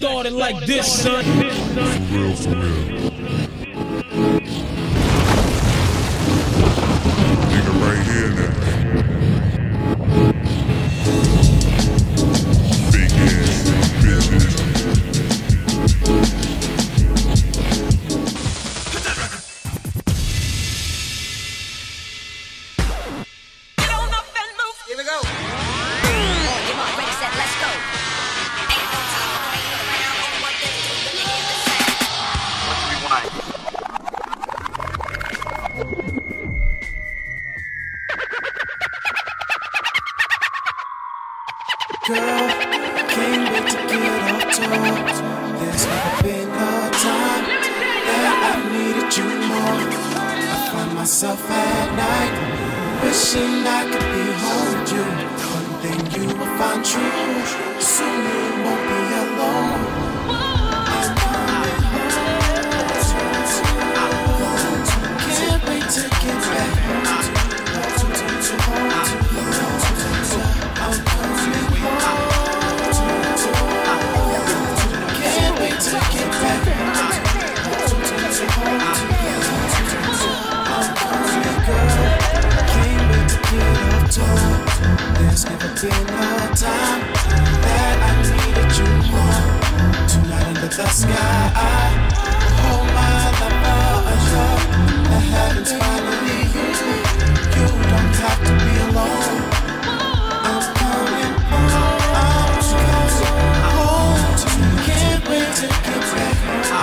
started like this, son. Nigga right here now. Big ass business. Here we go. Come on, ready, set, let's go. Ain't no time for me around. Only one thing to do, let me hear the sound. Let's rewind. Girl, can't wait to get off talk. There's never been a time that I needed you more. I find myself at night wishing I could be home with you. One thing you will find true, soon you won't be alone. I'm coming home. Can't wait to get back home. I'm coming home. Can't wait to get back home. I'm coming, girl. Can't wait to get off talk. There's never been a time that I needed you more. Tonight under the sky, hold my lover. The heavens finally hit me. You don't have to be alone. I'm coming home. Can't wait to get back home. I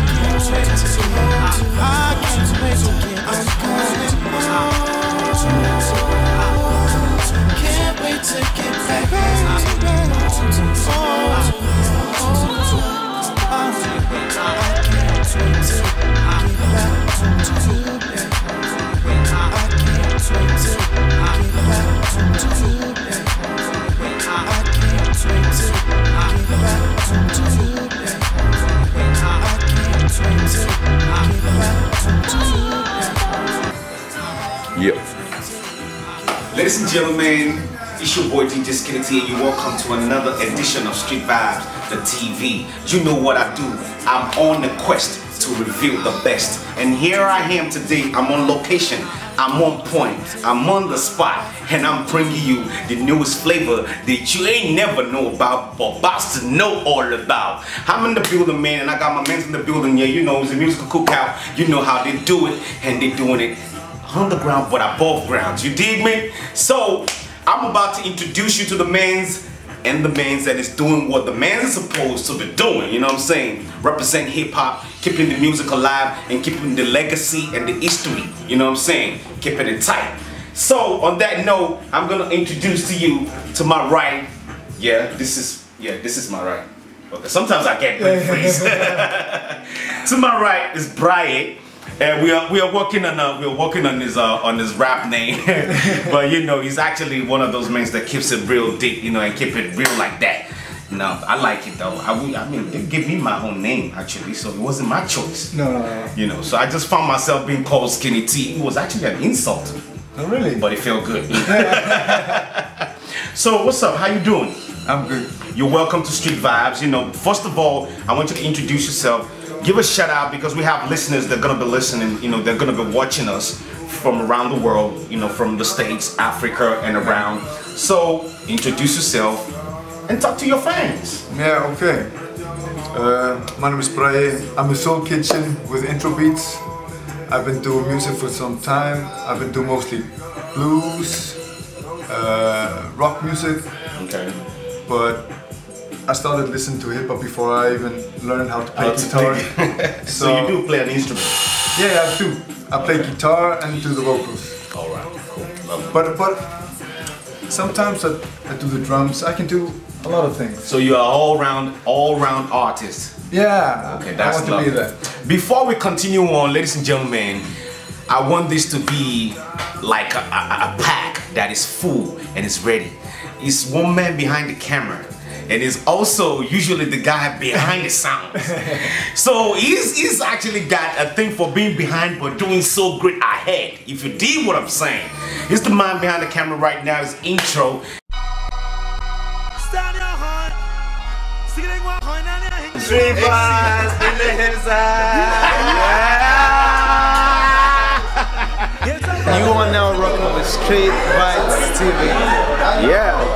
can't wait to get home. I can't wait to get home. I'm coming home. Can't wait to get back home. Yep. Ladies and gentlemen, it's your boy DJ Skitty and you're welcome to another edition of Street Vibes, the TV. You know what I do. I'm on the quest to reveal the best. And here I am today. I'm on location. I'm on point. I'm on the spot. And I'm bringing you the newest flavor that you ain't never know about, but about to know all about. I'm in the building, man, and I got my men in the building. Yeah, you know, it's a musical cookout. You know how they do it, and they doing it underground but above ground. You dig me? So I'm about to introduce you to the mans and the mans that is doing what the mans is supposed to be doing. You know what I'm saying? Represent hip hop, keeping the music alive and keeping the legacy and the history. You know what I'm saying? Keeping it tight. So on that note, I'm gonna introduce to you to my right. This is my right. Okay, sometimes I get brain freeze. To my right is Bragi. And we are working on his rap name, but you know he's actually one of those men that keeps it real deep, you know, and keep it real like that. No, I like it though. I mean, they give me my own name actually, so it wasn't my choice. No. You know, so I just found myself being called Skinny T. It was actually an insult. Oh really? But it felt good. So what's up? How you doing? I'm good. You're welcome to Street Vibes. You know, first of all, I want you to introduce yourself. Give a shout out because we have listeners that are gonna be listening, you know, they're gonna be watching us from around the world, you know, from the States, Africa, and around. So introduce yourself and talk to your fans. Yeah, okay. My name is Bragi. I'm a Soul Kitchen with Intr0 beats. I've been doing music for some time. I've been doing mostly blues, rock music. Okay. But I started listening to hip hop before I even learned how to play guitar. So you do play an instrument? Yeah, I do. I play guitar and do the vocals. All right, cool. But sometimes I do the drums. I can do a lot of things. So you're an all-round artist. Yeah. Okay, that's I want to be that. Before we continue on, ladies and gentlemen, I want this to be like a pack that is full and is ready. It's one man behind the camera. And is also usually the guy behind the sound. So he's actually got a thing for being behind but doing so great ahead, if you dig what I'm saying. He's the man behind the camera right now, is Intr0. Street Vibez in the hillside. You are now rocking with Street Vibez TV. Yeah. Oh,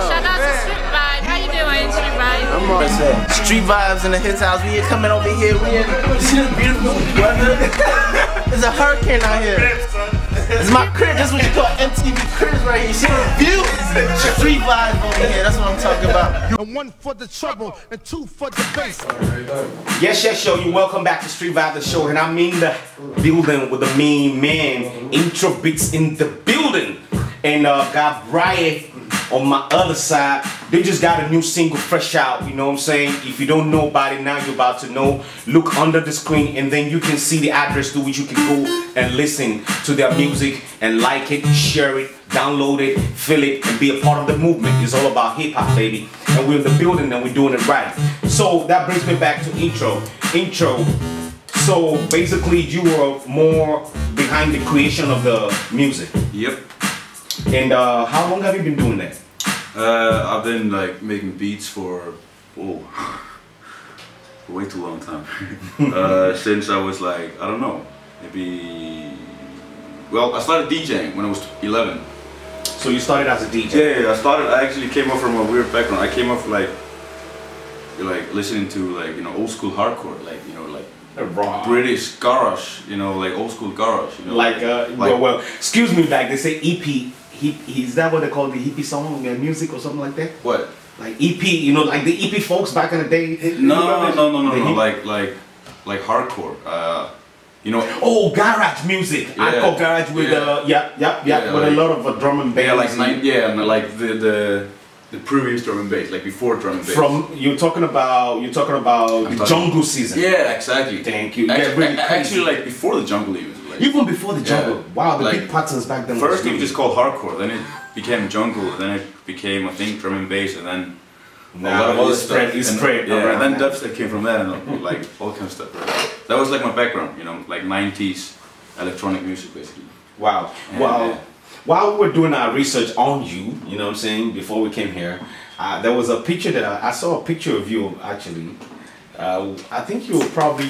shout out to Street Vibez. How you doing, Street Vibez? I'm on Street Vibez in the his house. We are coming over here. We in this beautiful weather. There's a hurricane out here. It's my crib. That's what you call MTV cribs right here. You see the view? Street Vibez over here. That's what I'm talking about. And one for the trouble and two for the bass. Yes, show you. Welcome back to Street Vibez the show, and I'm in the building with the main man, Intr0 Beats in the building, and got Bragi on my other side. They just got a new single fresh out, you know what I'm saying? If you don't know about it now, you're about to know. Look under the screen and then you can see the address to which you can go and listen to their music and like it, share it, download it, feel it, and be a part of the movement. It's all about hip hop, baby. And we're in the building and we're doing it right. So that brings me back to Intr0. So basically you were more behind the creation of the music. Yep. And how long have you been doing that? I've been like making beats for way too long time. Since I was like, I don't know, maybe, well, I started DJing when I was 11. So you started as a DJ? Yeah, I actually came up from a weird background. I came up like listening to like, you know, old school hardcore, like, you know, like raw British garage, you know, like old school garage, you know. Well, excuse me, like they say EP, is that what they call the hippie song music or something like that? What? Like EP, you know, like the EP folks back in the day? No, like hardcore, you know. Oh, garage music. Yeah, I call garage with with like, a lot of drum and bass. Yeah, like the previous drum and bass, like before drum and bass. You're talking about the jungle season. Yeah, exactly. Thank you. Actually, like before the jungle even. Like, even before the jungle. Yeah. Wow, the like, big patterns back then. First it was just called hardcore, then it became jungle, then it became, I think, drum and bass, and then it's spread. Yeah, and then dubstep came from that, and like all kinds of stuff. That was like my background, you know, like 90s electronic music basically. Wow. Well, while we were doing our research on you, you know what I'm saying, before we came here, there was a picture that I saw a picture of you actually. I think you were probably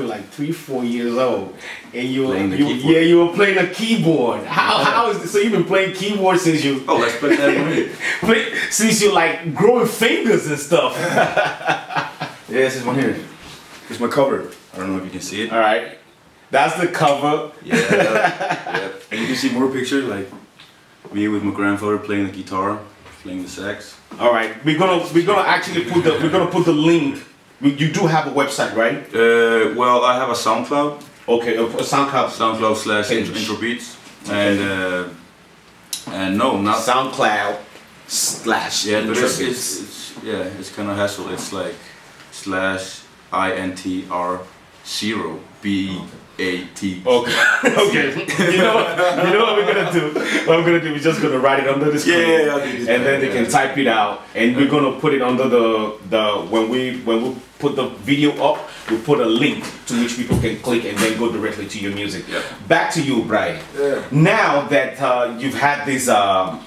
like 3-4 years old, and you were playing a keyboard. How is this? So you've been playing keyboard since you? Oh, let's put that in. Since you like growing fingers and stuff. Yeah, this is one here. This is my cover. I don't know if you can see it. All right, that's the cover. Yeah, yeah. And you can see more pictures like me with my grandfather playing the guitar, playing the sax. All right, we're gonna actually put the link. You do have a website, right? Well, I have a SoundCloud. Okay, a SoundCloud. SoundCloud/Intr0 Beats, and no, not SoundCloud/ yeah, but it's kind of hassle. It's like /INTR0 BAT. Okay. Okay. You know what we're gonna do? What I'm gonna do is just gonna write it under the screen. Yeah, and then they can type it out, and we're gonna put it under the when we put the video up, we put a link to which people can click and then go directly to your music. Yeah. Back to you, Bragi. Yeah. Now that you've had this how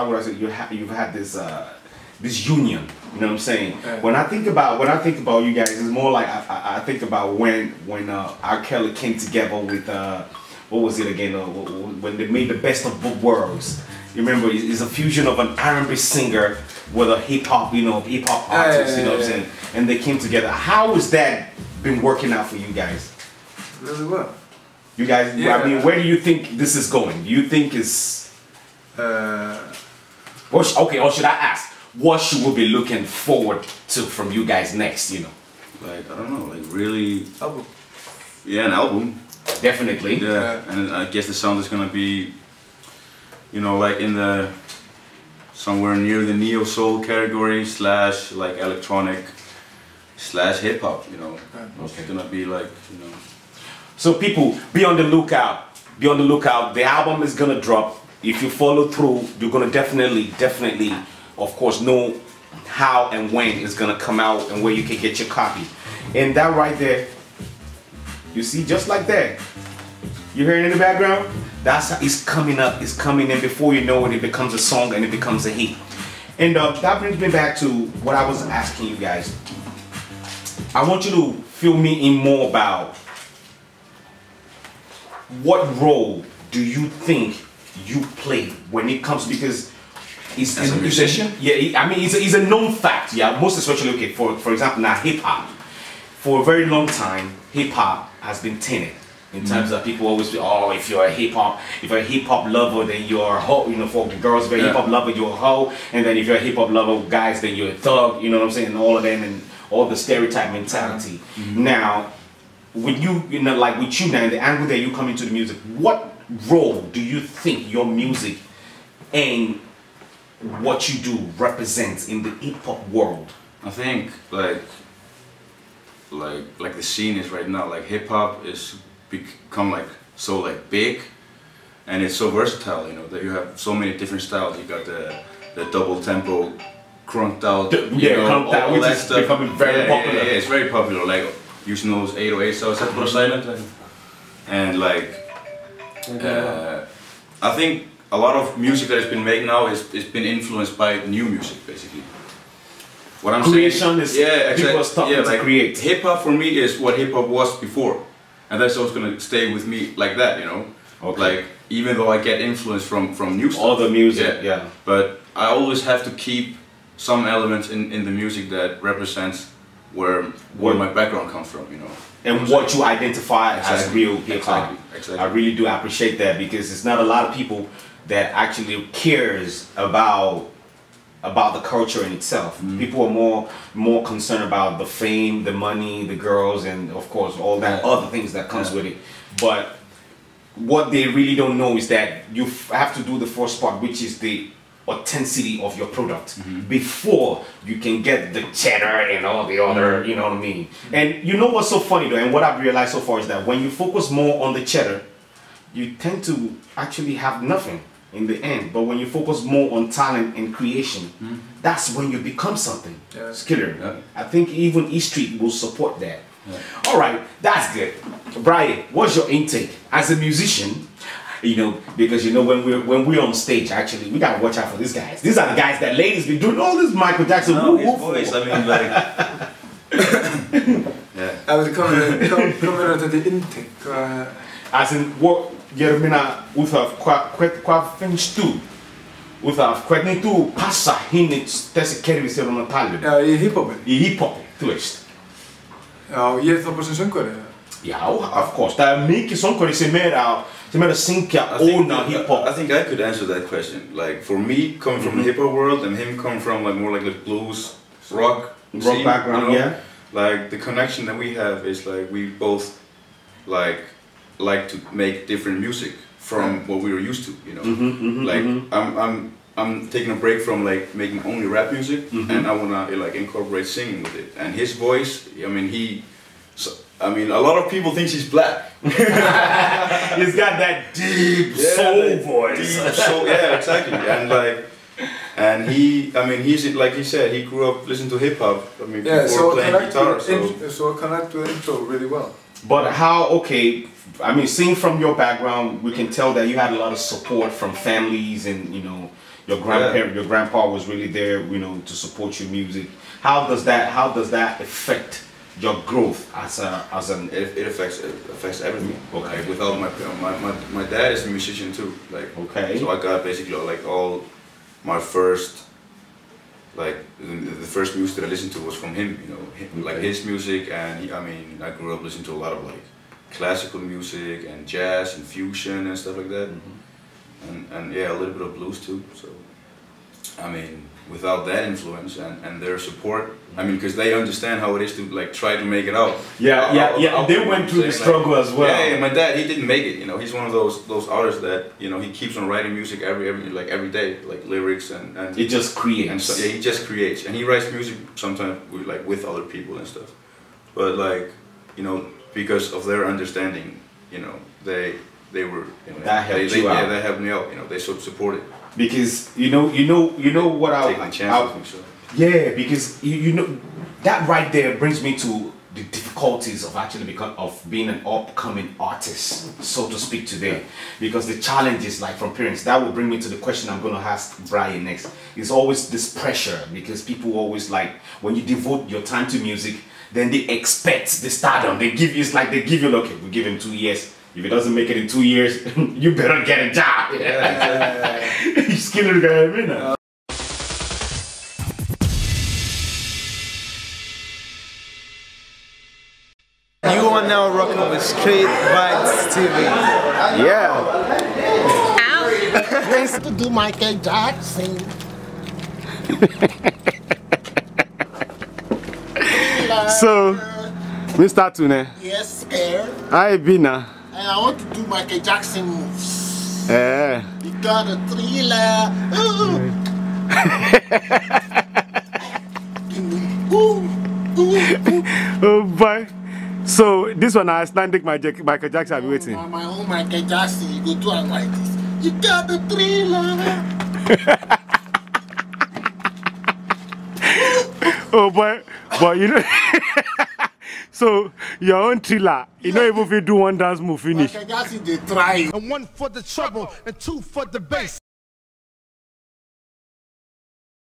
would I say, you've had this this union, you know what I'm saying? Yeah. When I think about you guys, it's more like I think about when R. Kelly came together with what was it again? When they made the best of both worlds. You remember, it's a fusion of an R&B singer with a hip hop artist, you know what I'm saying? And they came together. How has that been working out for you guys? Really well. You guys, Yeah. I mean, where do you think this is going? Do you think it's or should I ask? What should we be looking forward to from you guys next, you know? Like, I don't know, like really... Album. Yeah, an album. Definitely. Yeah, and I guess the sound is gonna be, you know, like in the... somewhere near the neo-soul category / like electronic / hip-hop, you know. Okay. It's gonna be like, you know... So people, be on the lookout. Be on the lookout. The album is gonna drop. If you follow through, you're gonna definitely, of course, know how and when it's gonna come out and where you can get your copy. And that right there, you see, just like that. You hear it in the background? That's how it's coming up. It's coming in. Before you know it, it becomes a song and it becomes a hit. And that brings me back to what I was asking you guys. I want you to fill me in more about what role do you think you play when it comes, because it's as a musician. Yeah, I mean it's a known fact. Yeah, most especially okay for example now hip hop. For a very long time, hip hop has been tainted. In terms of people always say, oh, if you're a hip hop lover, then you're a hoe. You know, for girls, if you're a hip hop lover, you're a hoe. And then if you're a hip hop lover, guys, then you're a thug. You know what I'm saying? And all of them and all the stereotype mentality. Now, with you know, like with you now, and the angle that you come into the music, what role do you think your music and what you do represents in the hip hop world? I think like the scene is right now. Like hip hop is become like so like big, and it's so versatile. You know that you have so many different styles. You got the double tempo, crunked out, crunked out, all which that is stuff. becoming very popular. Yeah, it's very popular. Like using those 808 styles, that's silent, and like I think a lot of music that has been made now is been influenced by new music, basically. What I'm Creation saying, is people starting to create. Hip hop for me is what hip hop was before, and that's always gonna stay with me like that, you know. Okay. Like even though I get influence from new stuff, all the music, yeah. But I always have to keep some elements in the music that represents where my background comes from, you know. And what you identify as real hip hop. Exactly. I really do appreciate that, because it's not a lot of people that actually cares about the culture in itself. People are more concerned about the fame, the money, the girls, and of course all that other things that comes with it. But what they really don't know is that you have to do the first part, which is the authenticity of your product before you can get the cheddar and all the other, you know what I mean? And you know what's so funny though, and what I've realized so far is that when you focus more on the cheddar, you tend to actually have nothing in the end. But when you focus more on talent and creation, that's when you become something. It's killer. I think even E Street will support that. All right, that's good. Brian, what's your intake as a musician? You know, because you know when we're on stage, actually, we gotta watch out for these guys. These are the guys that ladies be doing all this Michael Jackson. No, his voice. I mean, like. I was coming out of the intake. As in, what jag menar utav vad finns du? Utav hvernig du passar in i þessi kerfi sem við talum. Já, í hip-hopi. Í hip-hopi, þú veist. Já, ég þá bara sem söngvari. Já, of course. Það mikið söngvari sem að syngja óna hip-hop. I think I could answer that question. Like for me, coming from the hip-hop world, and him coming from like more like the blues, rock scene, background, you know? Like the connection that we have is like we both like to make different music from what we were used to, you know. I'm taking a break from like making only rap music, and I wanna like incorporate singing with it. And his voice, I mean, a lot of people think he's black. He's got that deep soul voice. Deep soul, yeah, exactly. And he's like he said, he grew up listening to hip hop. I mean, before playing guitar. So I connect to the intro really well. But how? Okay, I mean, seeing from your background, we can tell that you had a lot of support from families, and you know, your grandparent, your grandpa was really there, you know, to support your music. How does that affect your growth as an? It affects everything. Okay. Like, without my dad is a musician too. Like okay. So I got basically like all my first. Like the first music that I listened to was from him, you know, like his music, and I grew up listening to a lot of like classical music and jazz and fusion and stuff like that, and yeah, a little bit of blues too. So I mean, without that influence and their support, I mean, because they understand how it is to like try to make it out. Yeah. They went through the struggle as well. Yeah, my dad, he didn't make it. You know, he's one of those artists that, you know, he keeps on writing music every day, like lyrics and he just creates. And so, yeah, he just creates, and he writes music sometimes with other people and stuff. But like, you know, because of their understanding, you know, they were, you know, that helped you out. Yeah, they helped me out. You know, they supported. Because you know what taking chances. Yeah, because you know that right there brings me to the difficulties of actually being an upcoming artist, so to speak, today? Because the challenges, like from parents, that will bring me to the question I'm going to ask Brian next. It's always this pressure, because people always like, when you devote your time to music, then they expect the stardom. They give you, it's like they give you, okay, we give him 2 years. If it doesn't make it in 2 years, you better get a job. You skill the guy, You are now rocking with Straight Vibez TV. Yeah. Ow. Nice to do Michael Jackson. So, Mr. Tune, Yes, sir. I been now. And I want to do Michael Jackson moves. Eh. You got a thriller. Oh boy. So this one I Icelandic Michael Jackson I'll be waiting. My own Michael Jackson, you go do it like this. You got the thriller. Oh boy, but you know. So your own thriller, you know, even if you do one dance move finish. Michael Jackson, they try. And one for the trouble, and two for the bass.